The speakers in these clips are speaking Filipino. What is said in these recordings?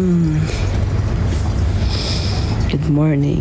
Good morning.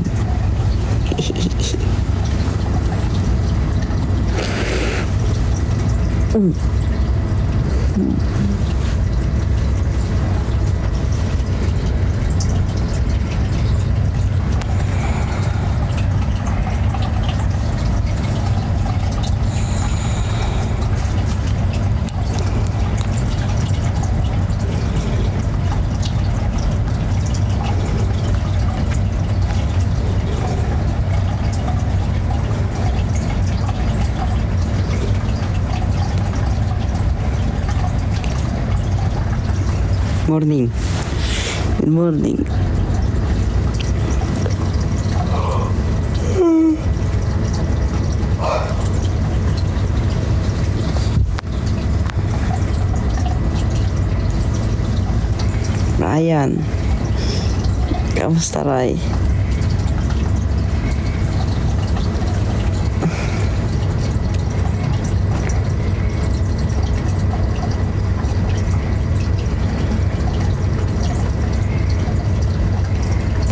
Morning. Good morning. Ryan. Kamusta, Ray?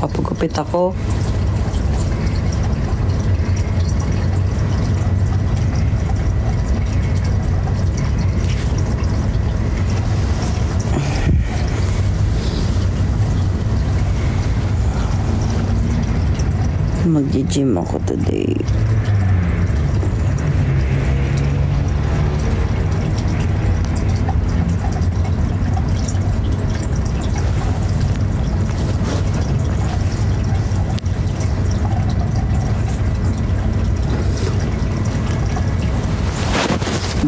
Papagupit ako. Mag-gym ako today.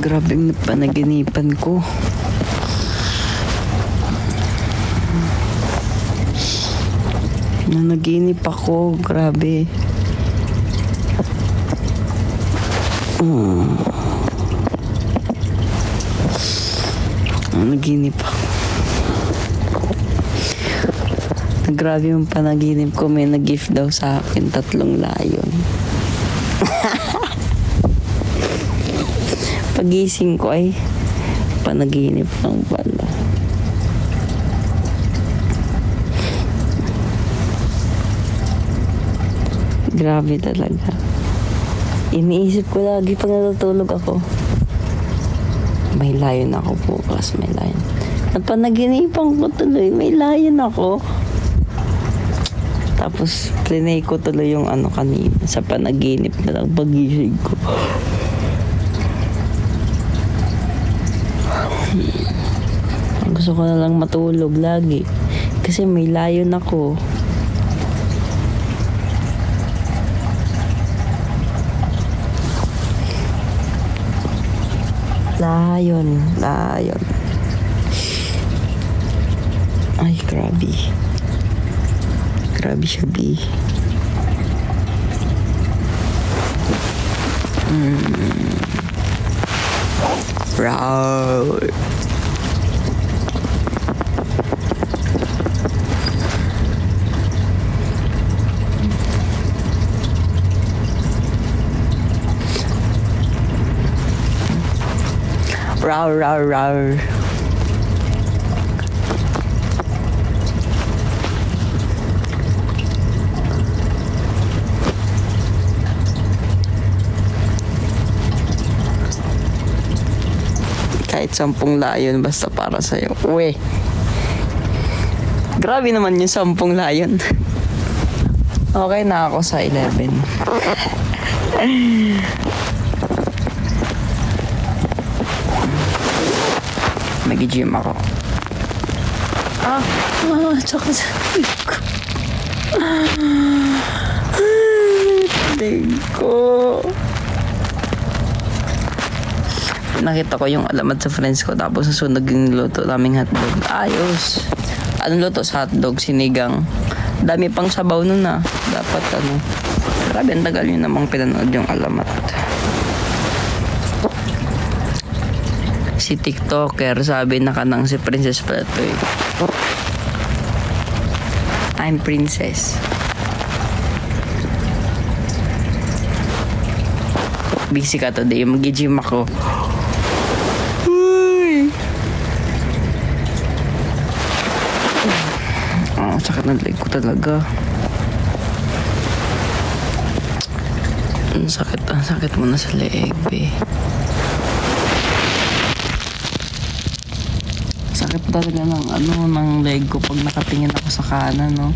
Grabe ang panaginipan ko. Nanaginip ako, grabe. Nanaginip ako. Grabe yung panaginip ko, may nag-gift daw sa akin 3 layon. Pagising ko ay panaginip lang pala. Grabe talaga. Iniisip ko lagi pag natutulog ako. May layon ako bukas, may layon. Napanaginipan ko tuloy, may layon ako. Tapos plinay ko tuloy yung kanina sa panaginip na lang pagising ko. Gusto ko na lang matulog lagi kasi may layon ako. Layon. Ay, grabe. Grabe siya, B. Wow. Row. Kahit 10 layon basta para sa'yo. Uwe. Grabe naman yung 10 layon. Okay na ako sa 11. Mag-gym ako. Tsaka sa ko. Ko. Nakita ko yung alamat sa friends ko tapos nasunod yung luto naming hotdog. Ayos. Anong luto sa hotdog? Sinigang. Dami pang sabaw nun Dapat Grabe, ang tagal yun namang pinanood yung alamat. Si TikToker sabi na kanang si Princess pala to eh. I'm Princess. Busy ka today. Mag-gym ako. sakit ng leg ko talaga. Ang sakit mo na sa leeg, be. Sakit talaga ng leg ko pag nakatingin ako sa kanan, no?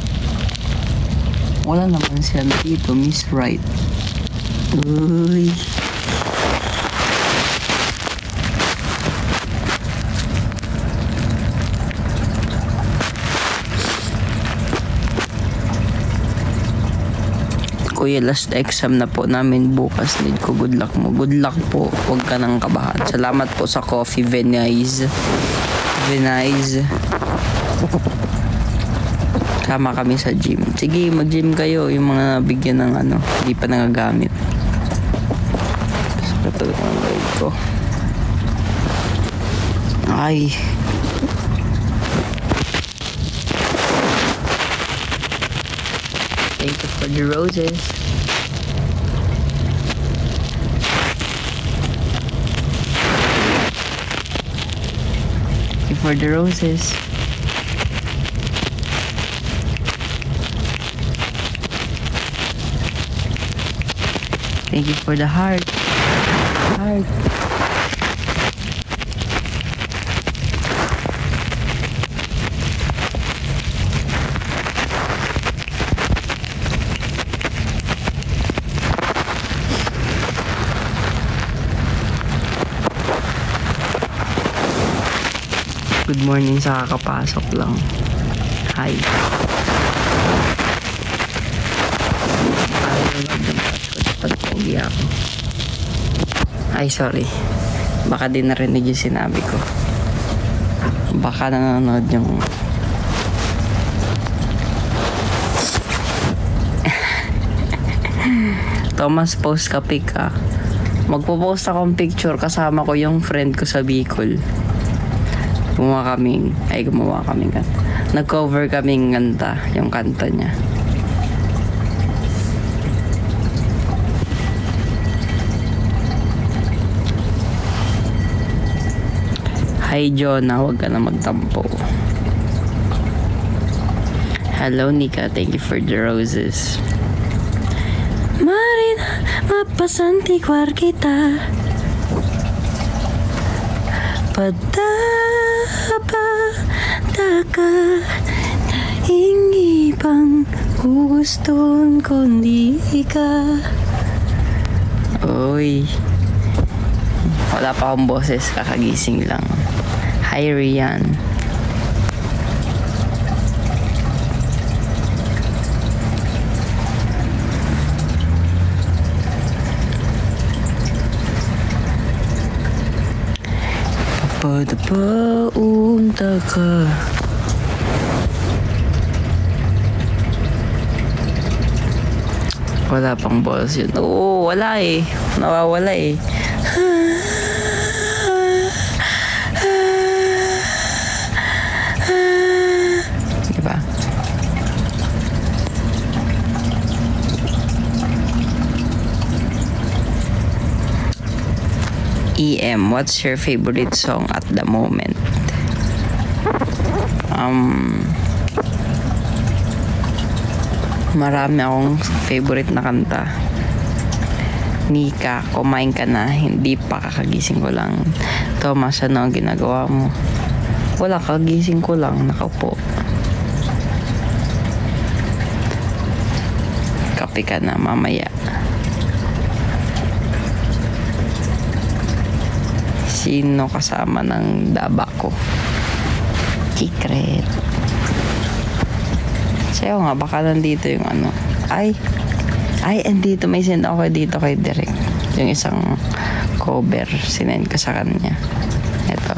Wala naman siya dito, Miss Right. Uy. Kuya, last exam na po namin bukas. Need ko good luck mo. Good luck po. Huwag ka nang kabahan. Salamat po sa coffee, Venice. Kama kami sa gym. Sige, mag-gym kayo. Yung mga nabigyan ng hindi pa nagagamit. Sakit talaga ang leg ko. Ay. Thank you for the roses. Thank you for the roses. Thank you for the heart. Heart. Good morning sa kakapasok lang. Hi. Pagpogi ako. Ay, sorry. Baka di narinig yung sinabi ko. Baka nanonood yung Thomas, post ka pic ah. Magpo-post akong picture kasama ko yung friend ko sa Bicol. Gumawa kaming kanta. Nag-cover kaming kanta, yung kanta niya. Hi Jonah, huwag ka na magtampo. Hello Nika, thank you for the roses. Marina, mapasantikwar kita. Taka hingi pang guguston kundi ka. Uy, wala pa akong boses, kakagising lang. Hi Rian. Padapaunta ka. Wala pang balls yun. Oo, wala eh. Nawawala eh. Diba? EM, what's your favorite song at the moment? Marami akong favorite na kanta. Nika, kumain ka na. Hindi pa, kakagising ko lang. Thomas, ano ang ginagawa mo? Wala, kagising ko lang. Nakaupo. Kape ka na mamaya. Sino kasama ng daba ko? Secret. Sayo nga, baka nandito yung Ay, andito. May send ako dito kay Direk. Yung isang cover. Sinend ko sa kanya. Ito.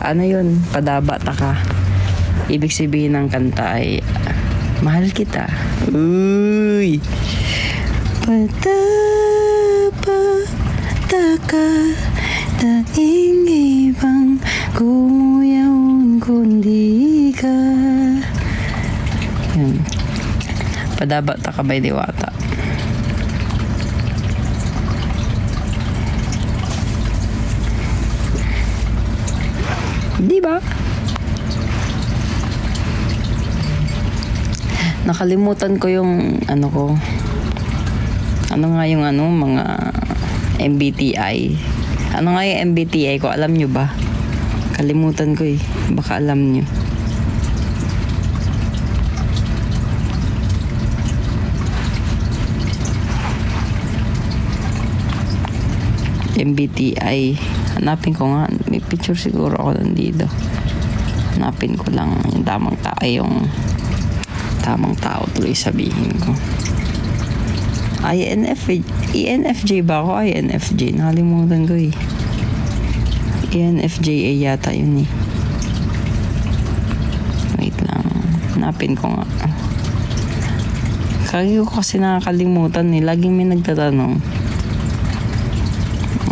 Ano yun? Padabata ka. Ibig sabihin ng kanta ay mahal kita. Uy! Padabata ka, daing ibang kumuyaw kundi ka. Yun. Padabata ka by Diwata. Di ba? Nakalimutan ko yung ano ko. Ano nga yung mga MBTI. Ano nga yung MBTI ko? Alam nyo ba? Kalimutan ko eh. Baka alam nyo. MBTI. Hanapin ko nga. May picture siguro ako nandito. Hanapin ko lang yung tamang tao tuloy sabihin ko. ENFJ ba ako? INFJ. Nakalimutan ko eh. ENFJ yata yun eh. Wait lang. Hanapin ko nga. Kagi ko kasi nakakalimutan eh. Laging may nagtatanong.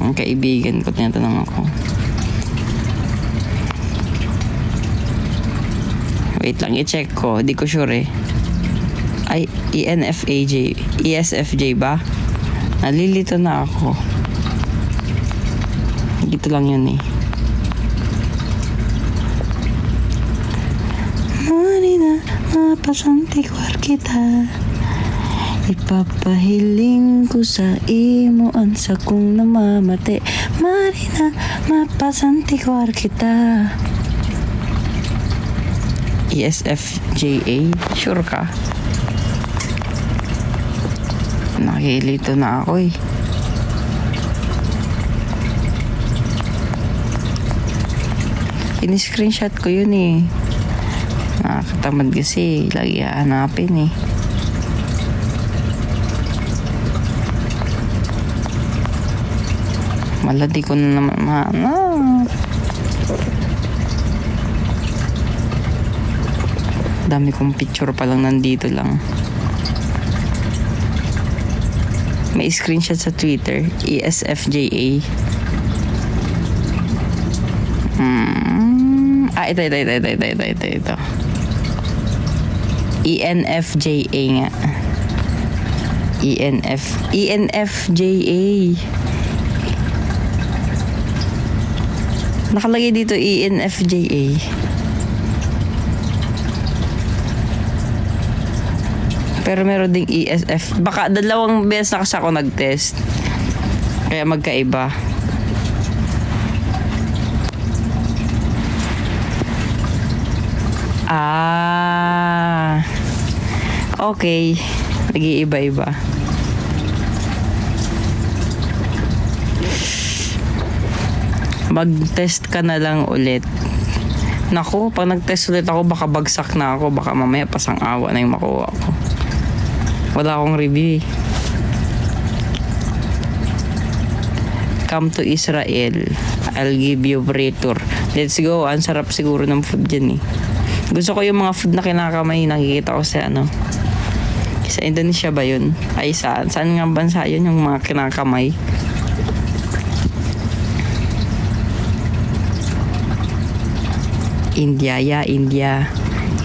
Ang kaibigan ko, tinatanong ako. Wait lang, i-check ko. Di ko sure eh. Ay, ESFJ ba? Nalilito na ako. Dito lang yun eh. Marina, mapasantikwar kita. Ipapahiling ko sa imo ansa kong namamate. Marina, mapasantikwar kita. ESFJA? Sure ka? Nakilito na ako eh. In-screenshot ko yun eh. Nakakatamad kasi. Lagi hahanapin eh. Maladi ko na naman mahanap. Dami kong picture pa lang nandito lang. May screenshot sa Twitter. ESFJA. Ito. ENFJA nga. ENFJA. Nakalagay dito ENFJA. Pero meron ding ESF. Baka dalawang beses na kasi ako nag-test. Kaya magkaiba. Okay. Nag-iiba-iba. Mag-test ka na lang ulit. Naku, pag nag-test ulit ako, baka bagsak na ako. Baka mamaya pasang awa na yung makuha ko. Wala akong review eh. Come to Israel. I'll give you free tour. Let's go. Ang sarap siguro ng food dyan eh. Gusto ko yung mga food na kinakamay. Nakikita ko sa sa Indonesia ba yun? Ay saan? Saan nga bansa yun yung mga kinakamay? India.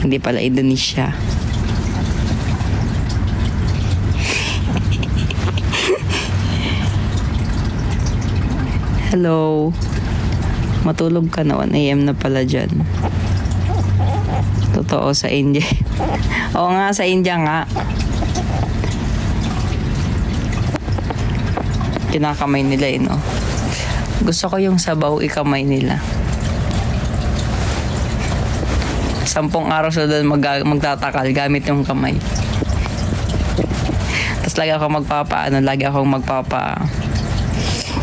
Hindi pala Indonesia. Hello. Matulog ka na. 1 AM na pala dyan. Totoo sa India. Oo nga, sa India nga. Kinakamay nila eh, no? Gusto ko yung sabaw ikamay nila. 10 araw sa doon magtatakal gamit yung kamay. Tapos lagi ako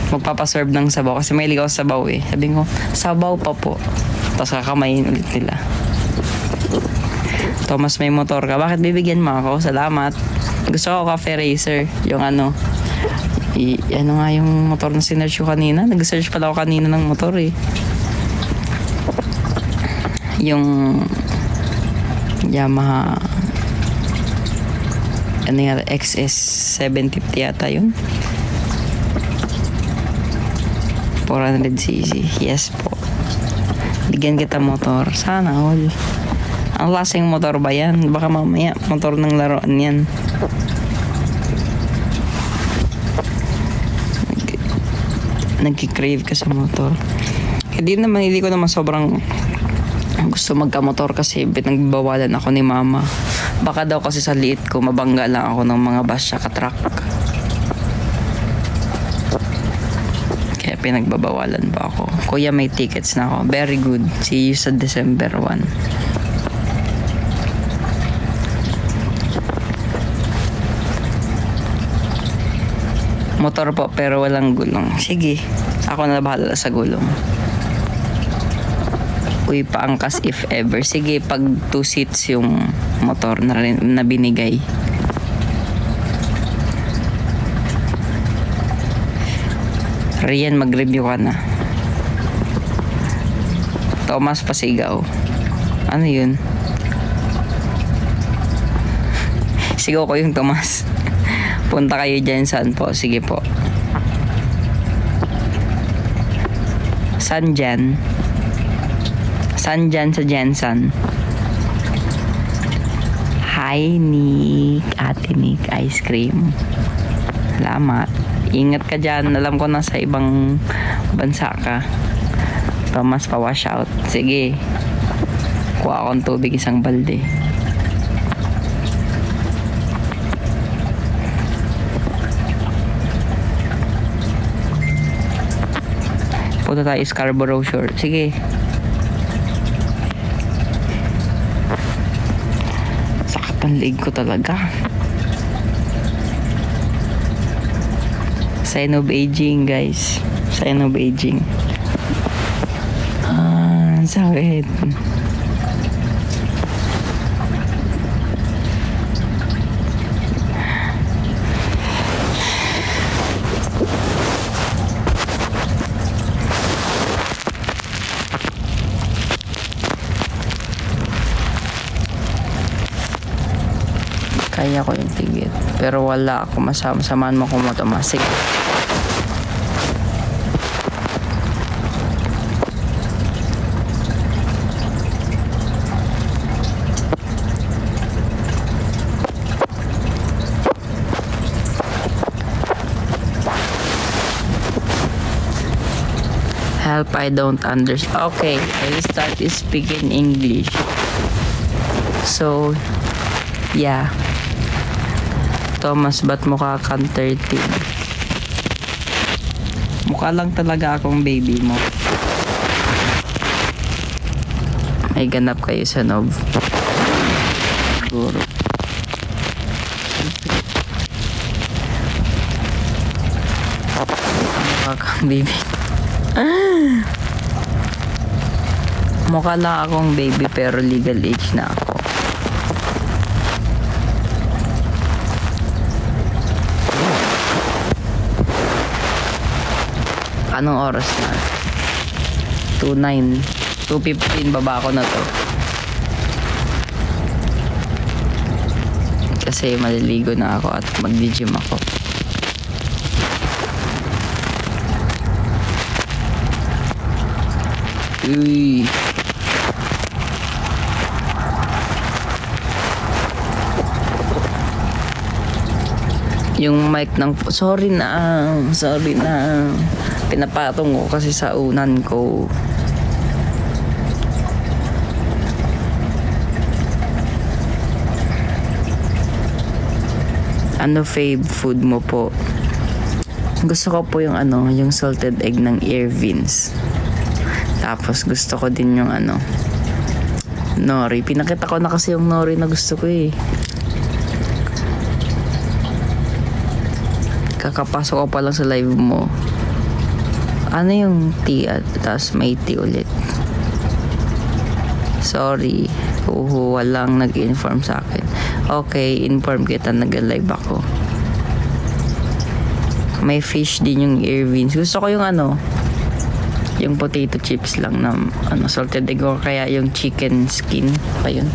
magpapaserve ng sabaw kasi may ligaw sabaw eh. Sabi ko, sabaw pa po. Tapos kakamayin ulit nila. Thomas, may motor ka. Bakit bibigyan mo ako? Salamat. Gusto ko cafe racer. Yung ano nga yung motor na sinearch ko kanina. Nag-search pala ako kanina ng motor eh. yung Yamaha ano yan, XS 750 yata yun. 400cc. Yes po. Bigyan kita motor. Sana all. Ang lasing motor ba yan? Baka mamaya motor ng laruan yan. Nagki-crave ka sa motor. Hindi ko naman sobrang gusto magka-motor kasi pinagbawalan ako ni mama. Baka daw kasi sa liit ko mabangga lang ako ng mga bus tsaka truck. Kaya pinagbabawalan pa ako. Kuya, may tickets na ako. Very good. See you sa December 1. Motor po pero walang gulong. Sige, ako na bahala sa gulong. Uy, paangkas if ever. Sige, pag 2 seats yung motor na binigay. Rian, mag-review ka na. Thomas Pasigaw. Ano yun? Sigaw ko yung Thomas. Punta kayo dyan, saan po? Sige po. Saan dyan? Saan dyan sa Jensen? Hi, Nick. Ate Nick, ice cream. Salamat. Ingat ka dyan. Alam ko nasa ibang bansa ka. Thomas, pa-wash out. Sige. Kuha akong tubig, isang balde. Punta tayo Scarborough Shore. Sige. Sakit ang leg ko talaga. Sign of aging, guys. Sign of aging. Sakit. Kaya ko yung ticket. Pero wala ako masama. Samahan mo ko mo, Tomas. Sige. Help, I don't understand. Okay, I'll start speaking English. So, yeah. Thomas, ba't mukha kang 13? Mukha lang talaga akong baby mo. May ganap kayo sa Nov. Siguro. Mukha kang baby. Mukha lang akong baby pero legal age na ako. Anong oras na? 2:09. 2:15 baba ako na to. Kasi maliligo na ako at mag-gym ako. Uy. Yung mic ng sorry na pinapatong ko kasi sa unan ko. Ano fave food mo po? Gusto ko po yung yung salted egg ng Irvins. Tapos gusto ko din yung nori. Pinakita ko na kasi yung nori na gusto ko eh. Kakapasok ko pa lang sa live mo. Ano yung tea at tapos may tea ulit. Sorry. Walang nag-inform sa akin. Okay, inform kita, nag-live ako. May fish din yung Irvins. Gusto ko yung Yung potato chips lang na salted egg o kaya yung chicken skin pa yun.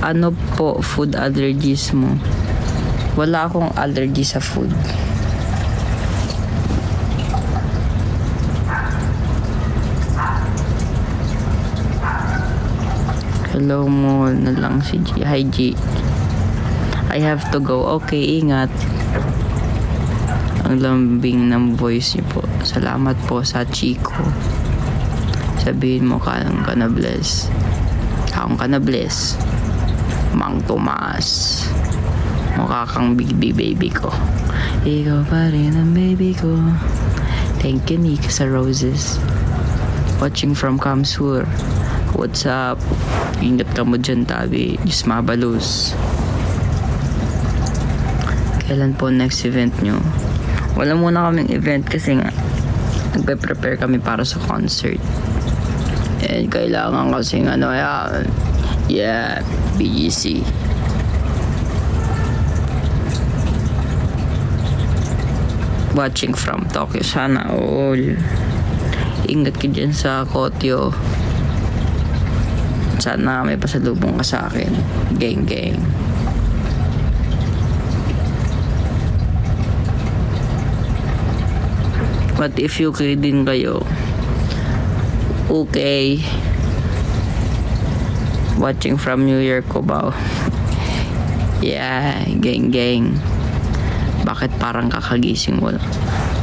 Ano po food allergies mo? Wala akong allergy sa food. Hello mo na lang si G. Hi G. I have to go. Okay, ingat. Ang lambing ng voice niyo po. Salamat po sa Chico. Sabihin mo kang ka na bless. Akong ka na bless. Mang Tomas. Mukha kang baby ko. Ikaw pa rin ang baby ko. Thank you, Nika, sa roses. Watching from Kamsur. What's up? Ingat ka mo dyan, tabi. Diyos mabalus. Kailan po next event nyo? Wala muna kaming event kasi nga nagpe-prepare kami para sa concert. And kailangan kasi BGC. Watching from Tokyo. Sana all. Ingat ka dyan sa Kotyo. Sana may pasalubong ka sa akin. Gang gang. What if UK din kayo? Okay. Watching from New York, Cubao. Yeah, gang gang. Bakit parang kakagising mo?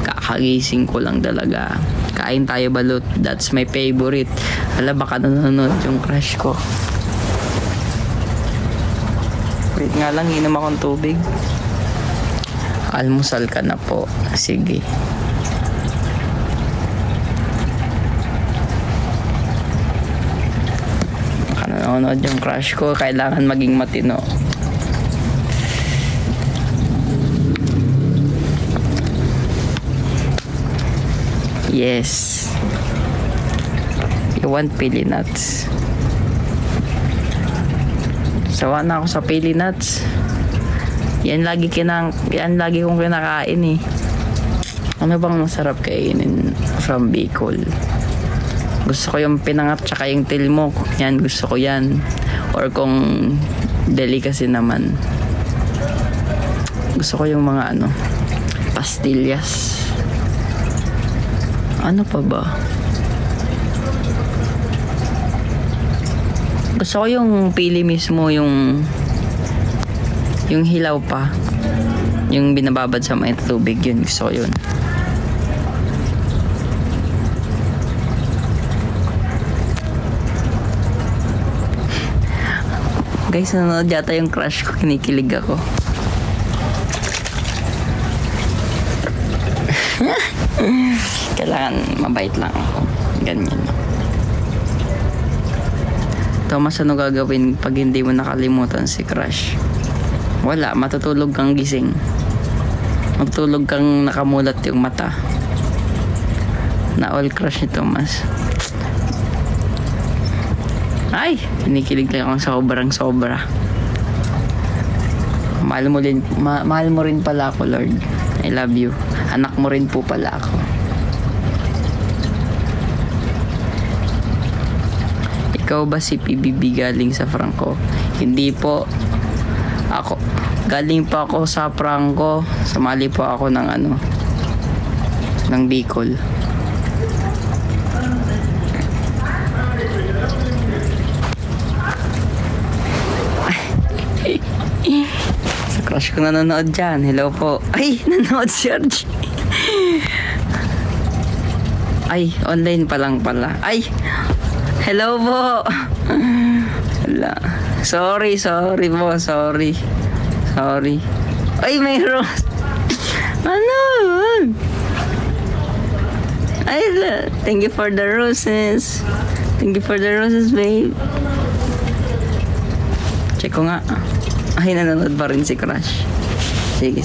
Kakagising ko lang talaga. Kain tayo balut. That's my favorite. Hala, baka nanonood yung crush ko. Wait nga lang, inom akong tubig. Almusal ka na po. Sige. Baka nanonood yung crush ko. Kailangan maging matino. Yes. You want pili nuts? Sawa na ako sa pili nuts. Yan lagi kong kinakain eh. Ano bang masarap kainin from Bicol? Gusto ko yung pinangat tsaka yung tilmok. Yan, gusto ko yan. Or kung delicacy naman, gusto ko yung mga pastillas. Ano pa ba? Gusto ko yung pili mismo, yung hilaw pa. Yung binababad sa mainit tubig, yun. Gusto ko yun. Guys, nanonood yata yung crush ko. Kinikilig ako. Kailangan mabait lang ako. Ganyan. Thomas, ano gagawin pag hindi mo nakalimutan si crush? Wala, matutulog kang gising. Magtulog kang nakamulat yung mata. Na all crush ni Thomas. Ay, kinikilig lang ako sobrang sobra. Mahal mo rin pala ako, Lord. I love you. Anak mo rin po pala ako. Ikaw ba si PBB galing sa Franco? Hindi po. Ako. Galing pa ako sa Franco. Sumali po ako ng ng Bicol. Sa crush ko nanonood dyan. Hello po. Ay, nanonood si Archie. Ay, online pa lang pala. Ay, hello po. Wala. Sorry po. Sorry. Ay, mayroon. Ano? Ay, thank you for the roses. Thank you for the roses, babe. Check ko nga. Ay, nanonood pa rin si Crush. Sige.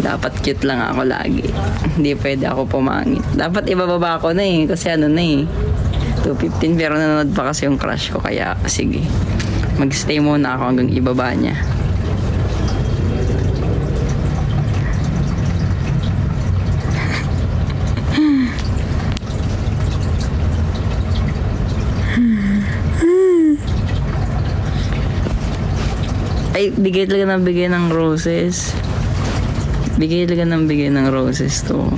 Dapat cute lang ako lagi. Hindi pwede ako pumangit. Dapat ibababa ko na eh. Kasi ano na eh. 2:15 pero nanonood pa kasi yung crush ko. Kaya sige. Mag-stay muna ako hanggang ibaba niya. Ay, bigay talaga ng bigay ng roses. Bigay talaga ng bigay ng roses to.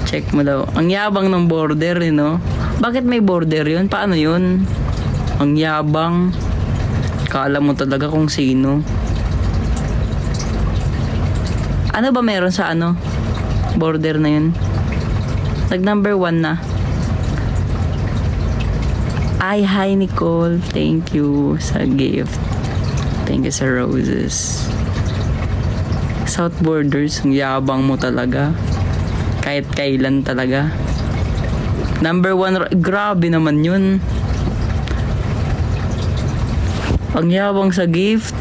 Check mo daw. Ang yabang ng border, eh, no? Bakit may border yun? Paano yun? Ang yabang. Kala mo talaga kung sino. Ano ba meron sa ano? Border na yun? Nag number 1 na. Ay, hi Nicole. Thank you sa gift. Thank you sa roses. South Borders, ang yabang mo talaga. Kahit kailan talaga. Number 1, grabe naman yun. Ang yabang sa gift.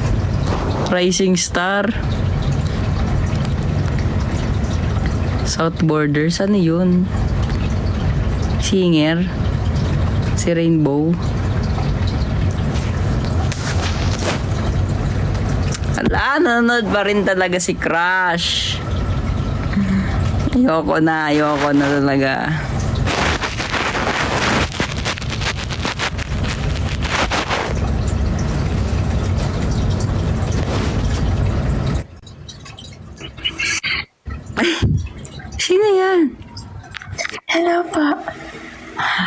Rising Star. South Borders, ano yun? Singer. Si Rainbow. Ala, nanonood pa rin talaga si Crush. Ayoko na talaga. Ay, sino yan? Hello po.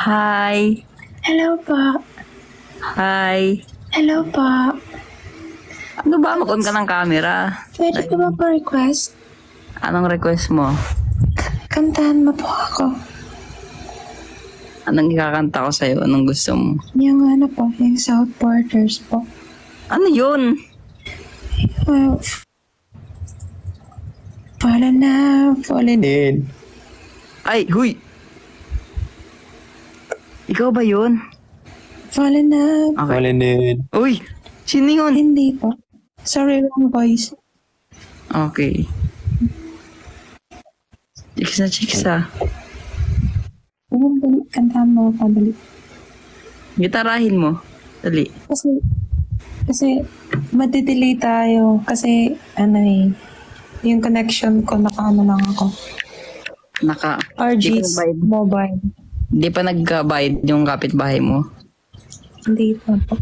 Hi. Hello po. Hi. Hello po. Ano ba? Mag-on ka ng camera. Pwede ko ba po request? Anong request mo? Kantahan mo po ako. Anong ikakanta ko sa'yo? Anong gusto mo? Yung ano po, yung South Borders po. Ano yun? Fallen na, fallen in. Ay, huy! Ikaw ba yun? Fallen na. Okay. Fallen in. Uy! Sino yun? Hindi po. Sorry, wrong voice. Okay. Chicks na. Dali, kantahan mo pa, dali. Gitarahin mo. Dali. Kasi, madidelay tayo. Kasi, ano eh, yung connection ko, naka-ano lang ako. RG's mobile. Di pa nagka-bayad yung kapitbahay mo? Hindi pa po.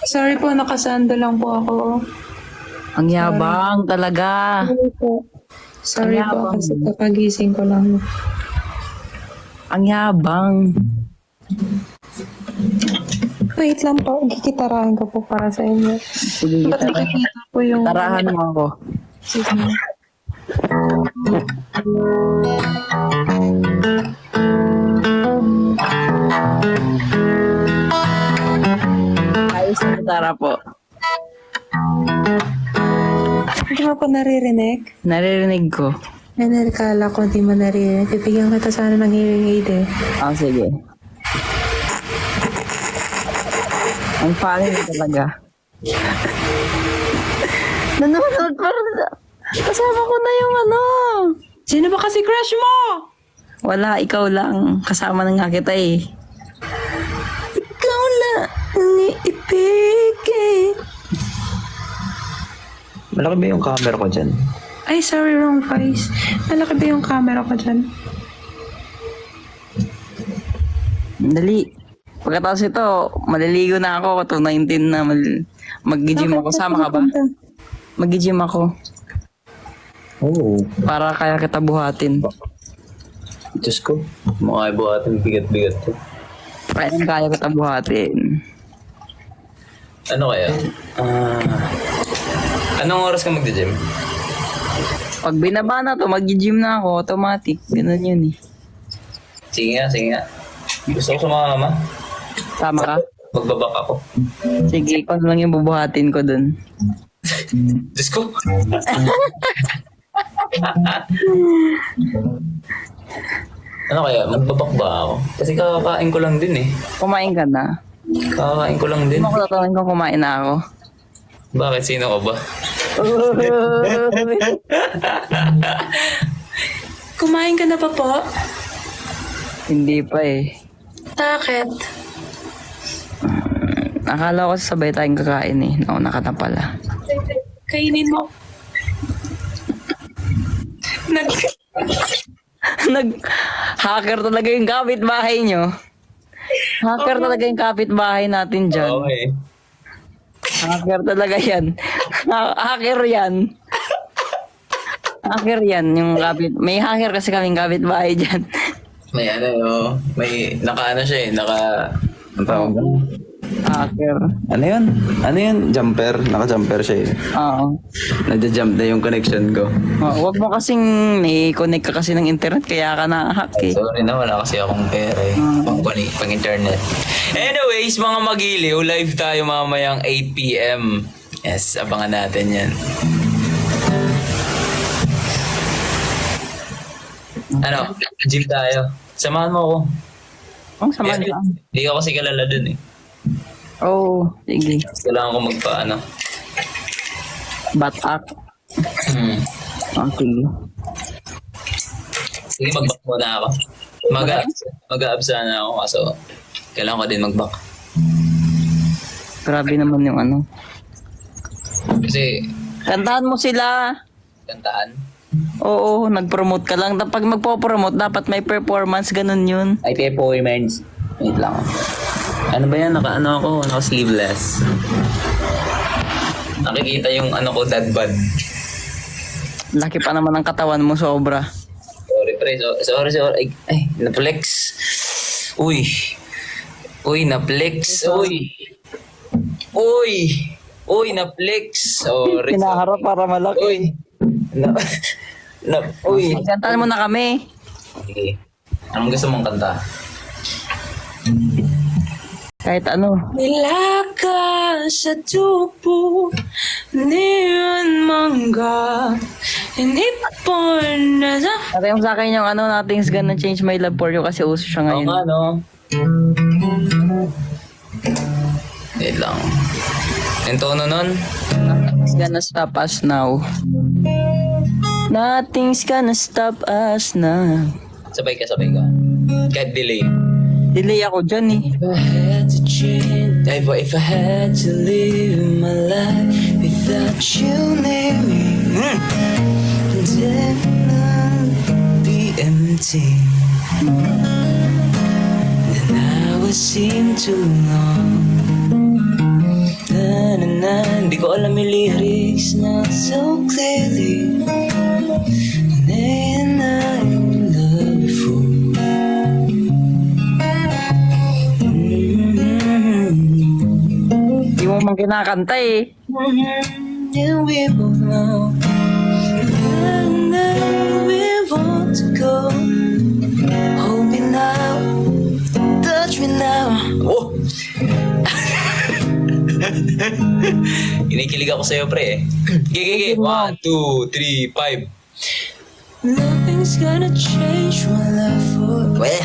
Sorry po, nakasando lang po ako. Ang yabang talaga. Sorry po. Sorry Ang po yabang. kasi kapagising ko lang. Ang yabang. Wait lang po, gigitarahan ko po para sa inyo. Sige, Ba't nakikita po yung... Tarahan mo ako. Sige. Ayos na gitara po. Hindi mo po naririnig? Naririnig ko. Kala ko di mo naririnig. Bibigyan kita sana ng hearing aid eh. Ah, sige. Ang funny mo talaga. Nanonood pa rin. Kasama ko na yung ano. Sino ba kasi crush mo? Wala, ikaw lang. Kasama na nga kita eh. Ikaw lang ni ibigay. Malaki ba yung camera ko dyan? Ay, sorry, wrong voice. Malaki ba yung camera ko dyan? Dali. Pagkatapos ito, maliligo na ako. 2:19 na. Mag-gym ako. Sama ka ba? Mag-gym ako. Oo. Para kaya kita buhatin. Diyos ko. Mukha buhatin bigat-bigat to. Kaya kita buhatin. Ano kaya? Anong oras ka magdi-gym? Pag binaba na to, mag-gym na ako. Automatic. Ganun yun eh. Sige nga. Gusto ko sumama. Sama ka? Magbabak ako. Sige, ikaw na lang yung bubuhatin ko dun. Diyos ko. Ano kaya? Magbabak ba ako? Kasi kakakain ko lang din eh. Kumain ka na. Kakakain ko lang din. Hindi mo ko tatanungin kung kumain na ako. Bakit? Sino ka ba? Kumain ka na pa po? Hindi pa eh. Bakit? Akala ko sabay tayong kakain eh. Nauna ka na pala. Kainin mo. Nag-hacker talaga yung kapitbahay nyo. Hacker talaga yung kapitbahay natin dyan. Okay. Hacker talaga yan. Hacker yan. Hacker yan. Yung may hacker kasi kaming kapitbahay dyan. May ano, may naka-ano siya eh, ang tawag doon? Hacker. Ano yun? Ano yun? Jumper. Naka-jumper siya eh. Oo. Nadja-jump na yung connection ko. Huwag mo kasing may-connect ka kasi ng internet kaya ka na-hack eh. Sorry na, wala kasi akong pera eh. Pang-internet. Anyways, mga magiliw, live tayo mamayang 8 p.m. Yes, abangan natin yan. Ano? Gym tayo. Samahan mo ako. Ang sama na. Hindi ko kasi kalala dun eh. Oo, sige. Kailangan ko magpa-ano. Batak. Okay. Sige, mag-back muna ako. Mag-a-abs na ako kaso kailangan ko din mag-back. Grabe naman yung ano. Kasi, Kantahan mo sila. kantaan. Oo, nag-promote ka lang. Pag magpo-promote, dapat may performance, ganun yun. Ay, performance. Wait lang. Ano ba yan? Naka-ano ako? Naka-sleeveless. Nakikita yung ano ko, dad bod. Laki pa naman ang katawan mo, sobra. Sorry, pre. Sorry. Ay, na-flex. Uy. Uy, na-flex. Uy, na-flex. Sorry. Pinaharap para malaki. Uy. Uy. Kantahan mo na kami. Sige. Anong gusto mong kanta? Kahit ano. Nilaka sa tubo, niyan mangga, inipon na sa... At yung sa akin yung ano, nothing's gonna change my love for you kasi uso siya Oo ngayon. nga, no? Wait lang. Yung tono nun? Nothing's gonna stop us now. Nothing's gonna stop us now. Sabay ka. Kahit delay. Delay ako dyan eh. If I had to change, if I had to live my life without you near me, then I'd be empty. Then I would seem too long. Hindi ko alam yung lyrics na so clearly. And I'm in love before. Di mo man kinakanta eh. And we both know. And then we want to go. Hold me now. Touch me now. Oh! Kinikilig ako sa'yo, pre. Gigi. 1, 2, 3, 5. Nothing's gonna change my love for you.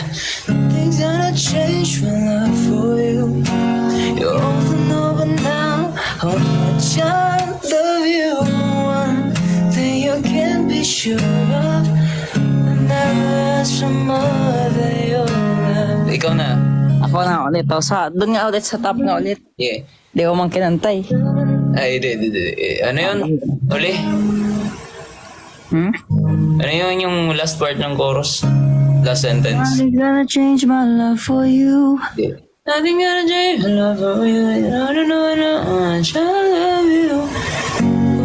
Nothing's gonna change my love for you. You're over over now. How much I love you. One thing you can be sure of. I never asked for more than your love. Ikaw na. Ako na ulit. Doon nga ulit sa top nga ulit. Yeah. Di ko man kinantay. Ay, di. Ano yun? Uli? Ano yun yung last part ng chorus? Last sentence? Nothing's gonna change my love for you. Di. Nothing gonna change my love for you. I don't know how much I love you.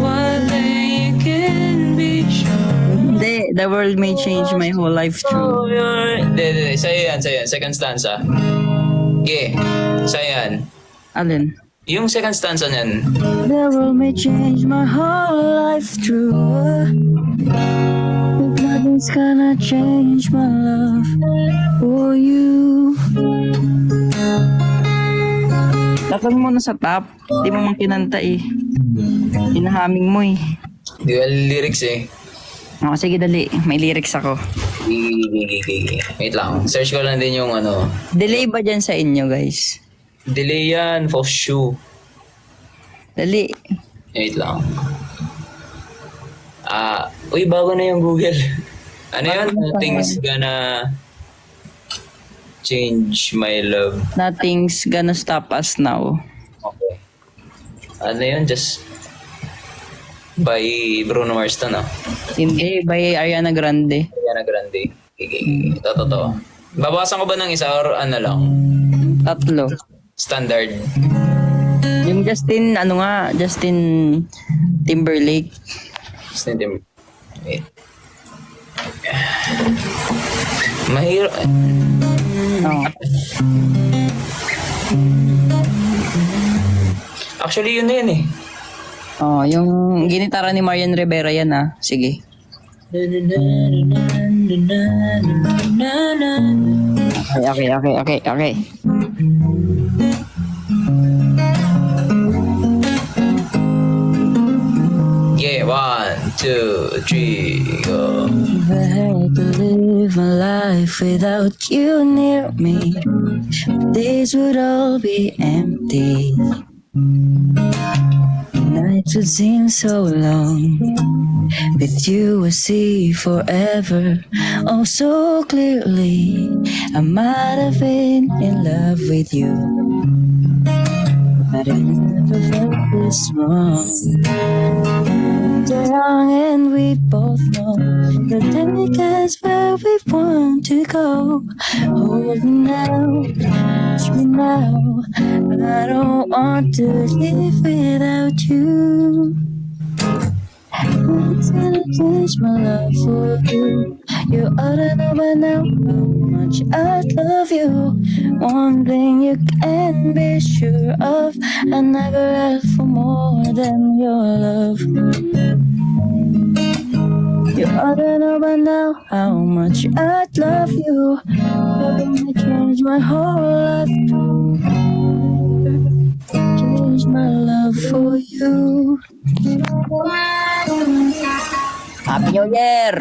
One thing you can be sure. Hindi, the world may change my whole life through. Di. Sa'yo yan. Second stanza. Okay. Sa'yo yan. Alin? Yung second stanza niyan. The world may change my whole life through. But nothing's gonna change my love for you. Lapag mo na sa top. Di mo man kinanta eh. Hinahaming mo eh. Di ko alam lyrics eh. O, sige dali. May lyrics ako. Gigi. Wait lang. Search ko lang din yung ano. Delay ba dyan sa inyo guys? Delay yan. For shoe. Dali. Wait lang. Uy, bago na yung Google. Ano yun? Nothing's gonna change my love. Nothing's gonna stop us now. Okay. Ano yun? Just by Bruno Mars to, no? Hindi, by Ariana Grande. Ariana Grande. Ito, totoo. Babawasan ko ba ng isa or ano lang? Tatlo. Standard. Yung Justin Timberlake. Standard. Wait. Mahirap. Oh. Actually, yun na yun eh. Oh, yung ginitara ni Marian Rivera yan ah. Sige. Okay. Yeah, 1, 2, 3, go. If I had to live my life without you near me, days would all be empty. Nights would seem so long. With you I see forever, oh so clearly. I might have been in love with you, but I never felt this wrong. We're young and we both know that take us where we want to go. Hold me now, touch me now. I don't want to live without you. It's gonna change my love for you. You ought to know by now how much I love you. One thing you can be sure of, I never ask for more than your love. You ought to know by now how much I love you. You're gonna change my whole life. Change my love for you. Happy New Year!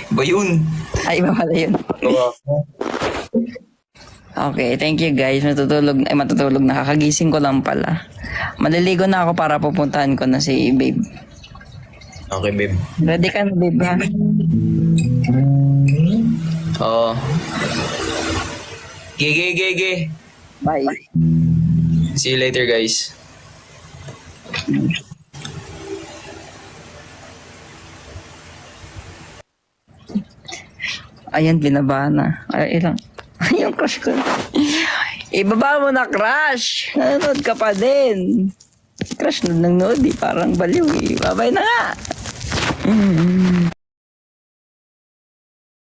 Ba yun? Ay, iba pala yun. Okay, thank you guys. Matutulog na. Kakagising ko lang pala. Maliligo na ako para pupuntahan ko na si babe. Okay, babe. Ready ka na, babe, ha? Oo. Gege. Bye. See you later, guys. Ayan, binaba na. Ay, ilang. Yung crush ko. Ibaba mo na, crush. Nanonood ka pa din. Crush na nanonood, parang baliw eh. Babay na nga.